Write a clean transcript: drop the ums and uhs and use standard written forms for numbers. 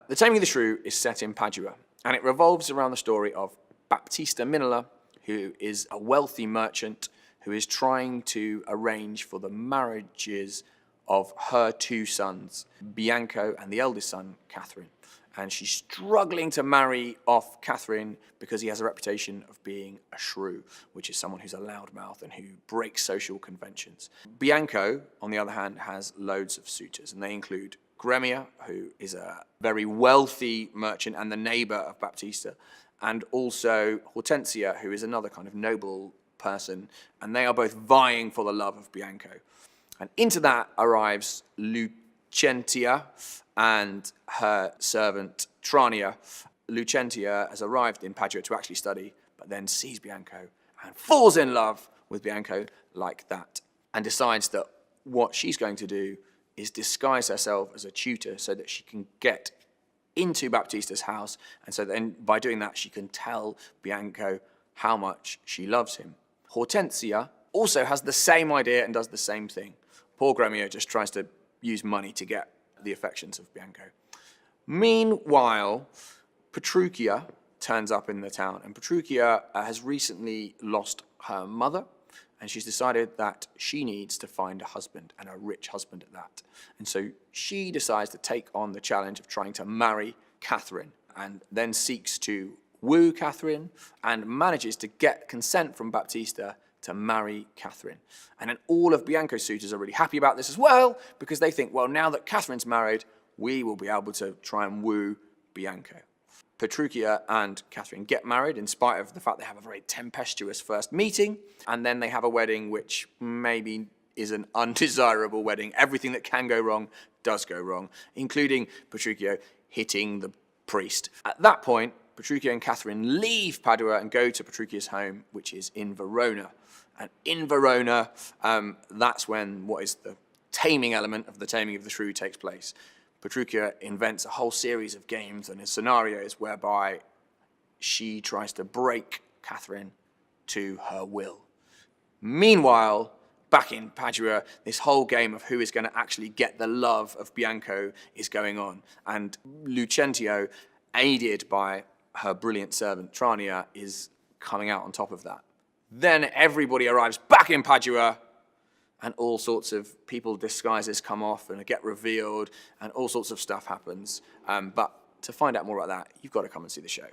The Taming of the Shrew is set in Padua, and it revolves around the story of Baptista Minola, who is a wealthy merchant who is trying to arrange for the marriages of her two sons, Bianco and the eldest son, Catherine. And she's struggling to marry off Catherine because he has a reputation of being a shrew, which is someone who's a loudmouth and who breaks social conventions. Bianco, on the other hand, has loads of suitors, and they include Gremia, who is a very wealthy merchant and the neighbor of Baptista, and also Hortensia, who is another kind of noble person, and they are both vying for the love of Bianco. And into that arrives Lucentia and her servant Trania. Lucentia has arrived in Padua to actually study, but then sees Bianco and falls in love with Bianco like that, and decides that what she's going to do is disguise herself as a tutor so that she can get into Baptista's house, and so then by doing that she can tell Bianco how much she loves him. Hortensia also has the same idea and does the same thing. Poor Gremio just tries to use money to get the affections of Bianco. Meanwhile, Petruchio turns up in the town, and Petruchio has recently lost her mother, and she's decided that she needs to find a husband, and a rich husband at that. And so she decides to take on the challenge of trying to marry Catherine, and then seeks to woo Catherine, and manages to get consent from Baptista to marry Catherine. And then all of Bianco's suitors are really happy about this as well, because they think, well, now that Catherine's married, we will be able to try and woo Bianco. Petruchio and Catherine get married in spite of the fact they have a very tempestuous first meeting, and then they have a wedding which maybe is an undesirable wedding. Everything that can go wrong does go wrong, including Petruchio hitting the priest. At that point, Petruchio and Catherine leave Padua and go to Petruchio's home, which is in Verona. And in Verona, that's when what is the taming element of the Taming of the Shrew takes place. Petruchio invents a whole series of games and scenarios whereby she tries to break Catherine to her will. Meanwhile, back in Padua, this whole game of who is going to actually get the love of Bianco is going on. And Lucentio, aided by her brilliant servant Trania, is coming out on top of that. Then everybody arrives back in Padua, and all sorts of people's disguises come off and get revealed, and all sorts of stuff happens. But to find out more about that, you've got to come and see the show.